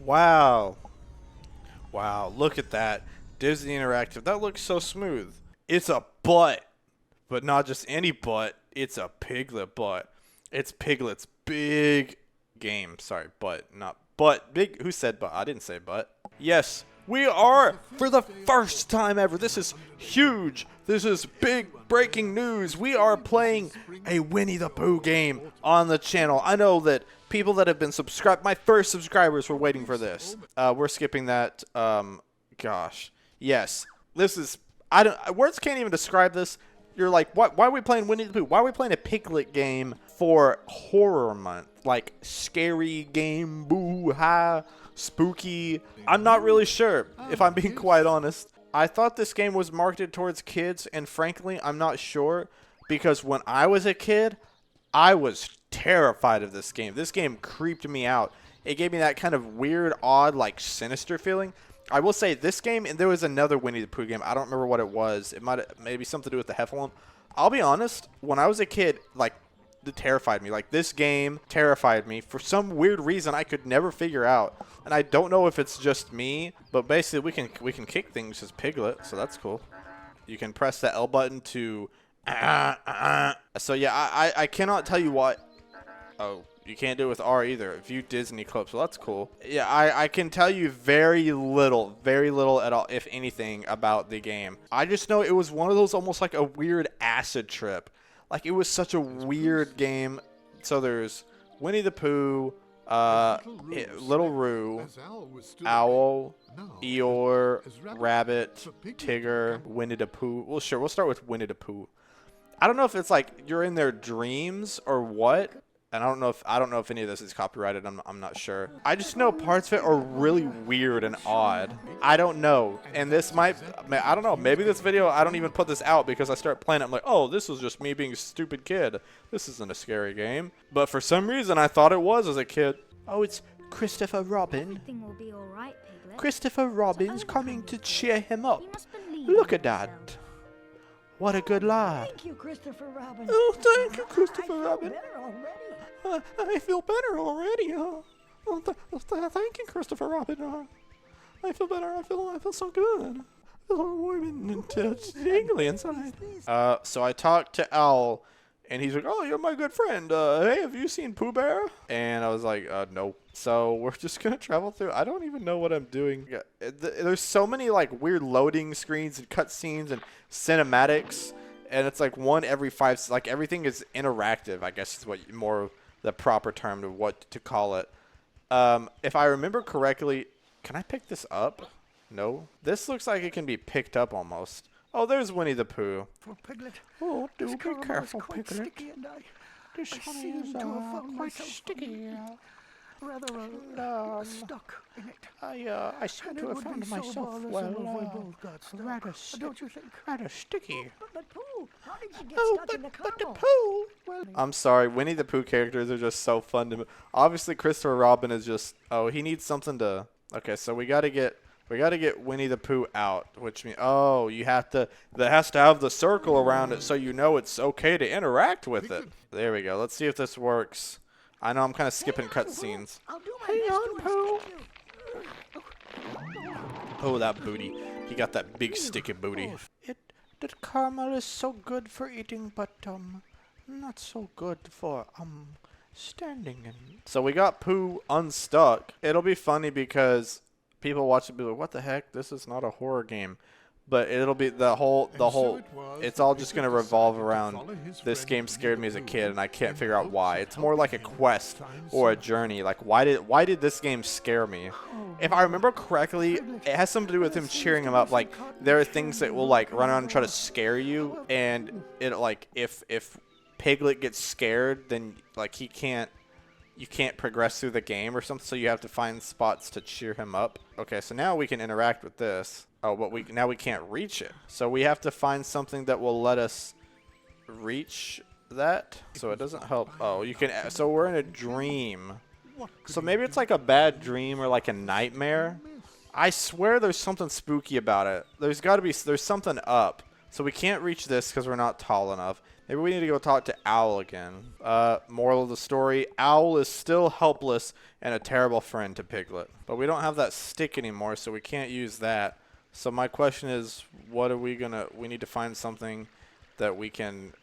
Wow. Wow, look at that. Disney Interactive. That looks so smooth. It's a butt. But not just any butt. It's a Piglet butt. It's Piglet's big game. Sorry, butt, not butt. Big. Who said butt? I didn't say butt. Yes, we are, for the first time ever. This is huge. This is big breaking news. We are playing a Winnie the Pooh game on the channel. I know that people that have been subscribed, my first subscribers were waiting for this. We're skipping that. Gosh. Yes. This is, words can't even describe this. You're like, why are we playing Winnie the Pooh? Why are we playing a Piglet game for horror month? Like, scary game, boo-ha, spooky. I'm not really sure, if I'm being quite honest. I thought this game was marketed towards kids, and frankly, I'm not sure. Because when I was a kid, I was terrified of this game. This game creeped me out. It gave me that kind of weird, odd, like, sinister feeling. I will say this game, and there was another Winnie the Pooh game. I don't remember what it was. It might maybe something to do with the Heffalump. I'll be honest. When I was a kid, like, it terrified me. Like, this game terrified me for some weird reason I could never figure out. And I don't know if it's just me, but basically we can kick things as Piglet, so that's cool. You can press the L button to. So yeah, I cannot tell you what. Oh. You can't do it with R either. View Disney clips. Well, that's cool. Yeah, I can tell you very little at all, if anything, about the game. I just know it was one of those almost like a weird acid trip. Like, it was such a weird game. So there's Winnie the Pooh, Little Roo, Owl, Eeyore, Rabbit, Tigger, Winnie the Pooh. Well, sure, we'll start with Winnie the Pooh. I don't know if it's like you're in their dreams or what. And I don't know if any of this is copyrighted. I'm not sure. I just know parts of it are really weird and odd. I don't know. And this might, I don't know. Maybe this video, I don't even put this out because I start playing it. I'm like, oh, this was just me being a stupid kid. This isn't a scary game. But for some reason, I thought it was as a kid. Oh, it's Christopher Robin. Everything will be all right, Piglet. Christopher Robin's coming to cheer him up. Look at that. What a good lad. Thank you, Christopher Robin. Oh, thank you, Christopher Robin. I feel better already. I feel better already. Thank you, Christopher Robin. I feel better. I feel so good. I feel so warm and tingly inside. So I talked to Owl, and he's like, "Oh, you're my good friend. Hey, have you seen Pooh Bear?" And I was like, "No." So we're just gonna travel through. I don't even know what I'm doing. There's so many like weird loading screens and cutscenes and cinematics, and it's like one every 5. Like everything is interactive. I guess is what more the proper term of what to call it. If I remember correctly, can I pick this up? No. This looks like it can be picked up almost. Oh, there's Winnie the Pooh. For Piglet. Oh, do be careful, quite Piglet. sticky, and This I honey seem is to have found quite myself sticky. rather stuck in it. I seem And to it have would found be so myself, bothersome if we both got stuck. Don't you think? rather sticky. But Pooh, how did you get Oh, stuck in the car? but the Pooh. Well, I'm sorry, Winnie the Pooh characters are just so fun to me. Obviously, Christopher Robin is just. Oh, he needs something to. Okay, so we gotta get Winnie the Pooh out, which means you have to. That has to have the circle around it, so you know it's okay to interact with it. There we go. Let's see if this works. I know I'm kind of skipping cutscenes. I'll do my best to escape you. Oh, that booty. He got that big sticky booty. The caramel is so good for eating, but not so good for standing in. So we got Pooh unstuck. It'll be funny because people watch it be like, what the heck? This is not a horror game. But it'll be the whole it's all just gonna revolve around this game scared me as a kid and I can't figure out why. It's more like a quest or a journey. Like why did this game scare me? If I remember correctly, it has something to do with him cheering him up. Like there are things that will like run around and try to scare you, and it like if Piglet gets scared, then like you can't progress through the game or something, so you have to find spots to cheer him up. Okay, so now we can interact with this. Oh, but now we can't reach it. So we have to find something that will let us reach that. So it doesn't help. Oh, you can. So we're in a dream. So maybe it's like a bad dream or like a nightmare. I swear there's something spooky about it. There's something up. So we can't reach this because we're not tall enough. Maybe we need to go talk to Owl again. Moral of the story, Owl is still helpless and a terrible friend to Piglet. But we don't have that stick anymore, so we can't use that. So my question is, what are we gonna... We need to find something that we can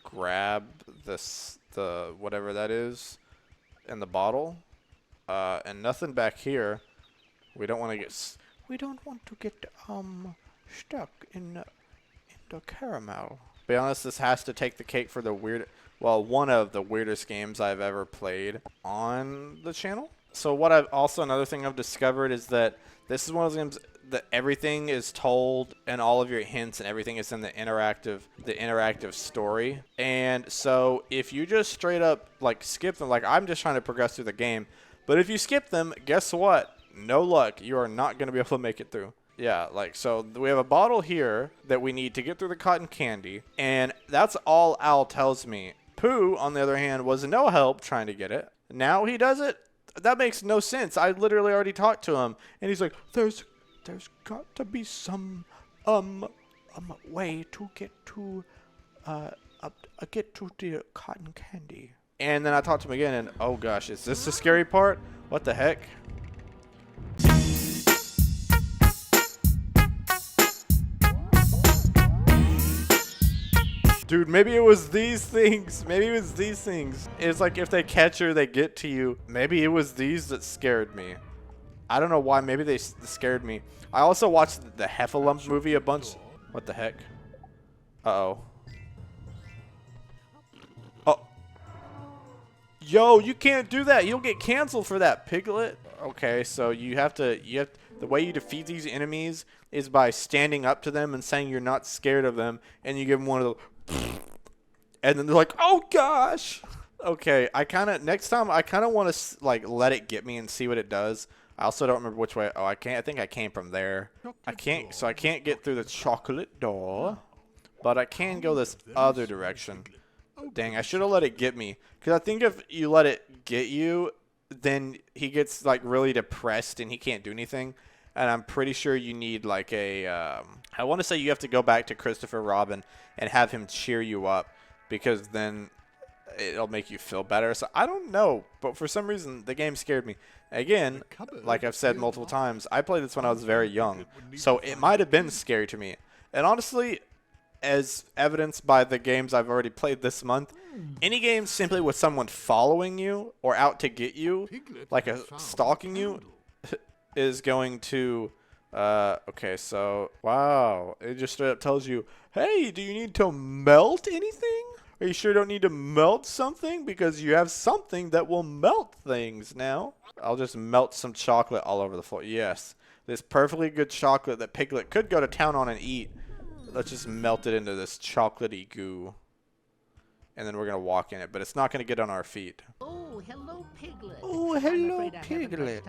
grab the whatever that is in the bottle. And nothing back here. We don't want to get... We don't want to get stuck in the caramel. To be honest, this has to take the cake for the one of the weirdest games I've ever played on the channel. So what another thing I've discovered is that this is one of those games that everything is told and all of your hints and everything is in the interactive story. And so if you just straight up like skip them, like I'm just trying to progress through the game, but if you skip them, guess what? No luck. You are not going to be able to make it through. Yeah, like, so we have a bottle here that we need to get through the cotton candy, and that's all Owl tells me. Pooh, on the other hand, was no help trying to get it. Now he does it? That makes no sense. I literally already talked to him, and he's like, there's got to be some, way to get to the cotton candy. And then I talked to him again, and oh gosh, is this the scary part? What the heck? Dude, maybe it was these things. Maybe it was these things. It's like if they catch you, they get to you. Maybe it was these that scared me. I don't know why. Maybe they scared me. I also watched the Heffalump movie a bunch. What the heck? Uh-oh. Oh. Yo, you can't do that. You'll get canceled for that, Piglet. Okay, so you have to the way you defeat these enemies is by standing up to them and saying you're not scared of them, and you give them one of the and then they're like, oh gosh. Okay, next time I kind of want to like let it get me and see what it does. I also don't remember which way. Oh, I think I came from there. I can't get through the chocolate door, but I can go this other direction. Dang, I should have let it get me, because I think if you let it get you, then he gets like really depressed and he can't do anything. And I'm pretty sure you need like a I want to say you have to go back to Christopher Robin and have him cheer you up, because then it'll make you feel better. So I don't know, but for some reason the game scared me. Again, like I've said multiple times, I played this when I was very young, so it might have been scary to me. And honestly, as evidenced by the games I've already played this month, any game simply with someone following you or out to get you, like stalking you, is going to okay, so wow, it just straight up tells you, hey, do you need to melt anything? Are you sure you don't need to melt something? Because you have something that will melt things now. I'll just melt some chocolate all over the floor. Yes, this perfectly good chocolate that Piglet could go to town on and eat. Let's just melt it into this chocolatey goo. And then we're going to walk in it, but it's not going to get on our feet. Oh, hello, Piglet. Oh, hello, Piglet.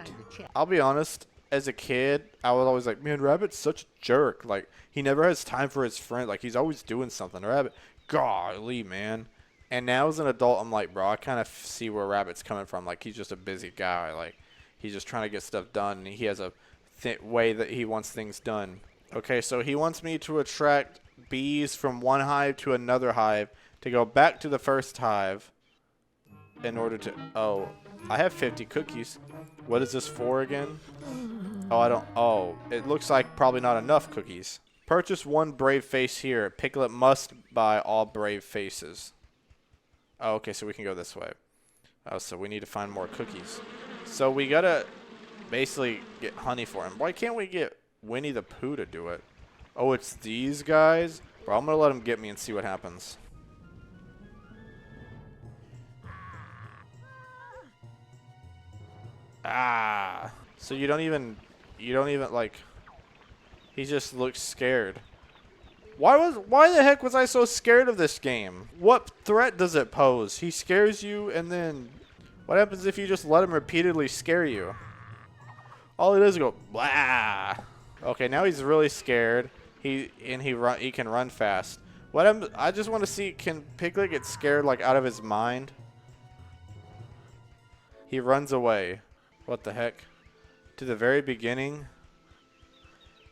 I'll be honest, as a kid, I was always like, man, Rabbit's such a jerk. Like, he never has time for his friend. Like, he's always doing something. Rabbit, golly, man. And now as an adult, I'm like, bro, I kind of see where Rabbit's coming from. Like, he's just a busy guy. Like, he's just trying to get stuff done. And he has a way that he wants things done. Okay, so he wants me to attract bees from one hive to another hive to go back to the first hive in order to... Oh, I have 50 cookies. What is this for again? Oh, I don't... Oh, it looks like probably not enough cookies. Purchase one brave face here. Piglet must buy all brave faces. Oh, okay, so we can go this way. Oh, so we need to find more cookies. So we gotta basically get honey for him. Why can't we get Winnie the Pooh to do it? Oh, it's these guys? Bro, I'm gonna let him get me and see what happens. Ah. So you don't even like, he just looks scared. Why the heck was I so scared of this game? What threat does it pose? He scares you, and then what happens if you just let him repeatedly scare you? All it is go blah. Okay, now he's really scared. He can run fast. I just want to see, can Piglet get scared like out of his mind? He runs away. What the heck? To the very beginning.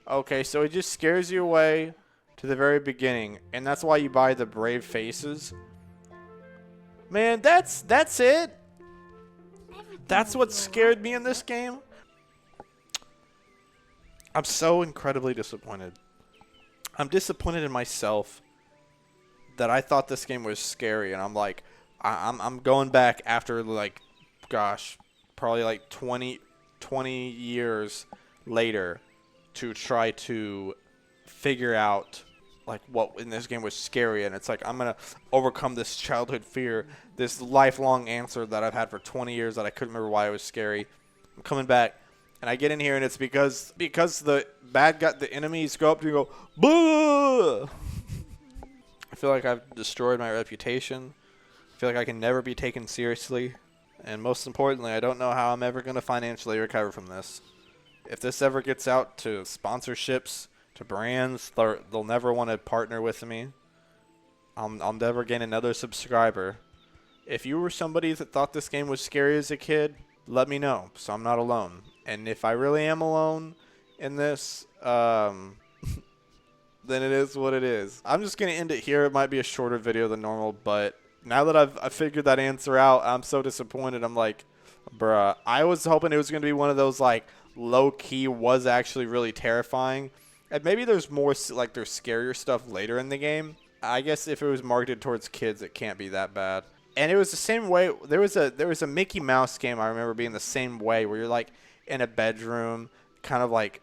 Okay, so he just scares you away to to the very beginning, and that's why you buy the brave faces. Man, that's it. That's what scared me in this game. I'm so incredibly disappointed. I'm disappointed in myself that I thought this game was scary, and I'm like, I'm going back after like, gosh, probably like 20 years later to try to figure out like what in this game was scary, and it's like I'm gonna overcome this childhood fear, this lifelong answer that I've had for 20 years that I couldn't remember why it was scary. I'm coming back, and I get in here, and it's because the bad guy, the enemies go up to you and go, boo! I feel like I've destroyed my reputation. I feel like I can never be taken seriously, and most importantly, I don't know how I'm ever gonna financially recover from this. If this ever gets out to sponsorships, to brands, they'll never want to partner with me. I'll never gain another subscriber. If you were somebody that thought this game was scary as a kid, let me know, so I'm not alone. And if I really am alone in this, then it is what it is. I'm just going to end it here. It might be a shorter video than normal, but now that I've figured that answer out, I'm so disappointed. I'm like, bruh, I was hoping it was going to be one of those, like, low-key was actually really terrifying. And maybe there's more, like, there's scarier stuff later in the game. I guess if it was marketed towards kids, it can't be that bad. And it was the same way. There was a Mickey Mouse game I remember being the same way, where you're, like, in a bedroom, kind of, like,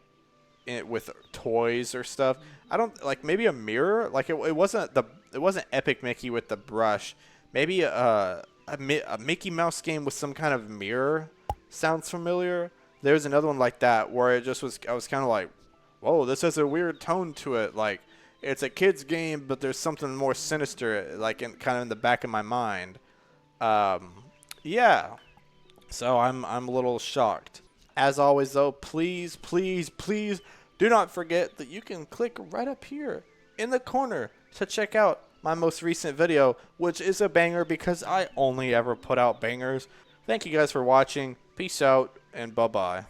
with toys or stuff. I don't, like, maybe a mirror. Like, it wasn't Epic Mickey with the brush. Maybe a Mickey Mouse game with some kind of mirror sounds familiar. There's another one like that where it just was, I was kind of like, whoa, this has a weird tone to it. Like, it's a kid's game, but there's something more sinister, like, kind of in the back of my mind. Yeah. So I'm a little shocked. As always, though, please, please, please do not forget that you can click right up here in the corner to check out my most recent video, which is a banger because I only ever put out bangers. Thank you guys for watching. Peace out, and bye-bye.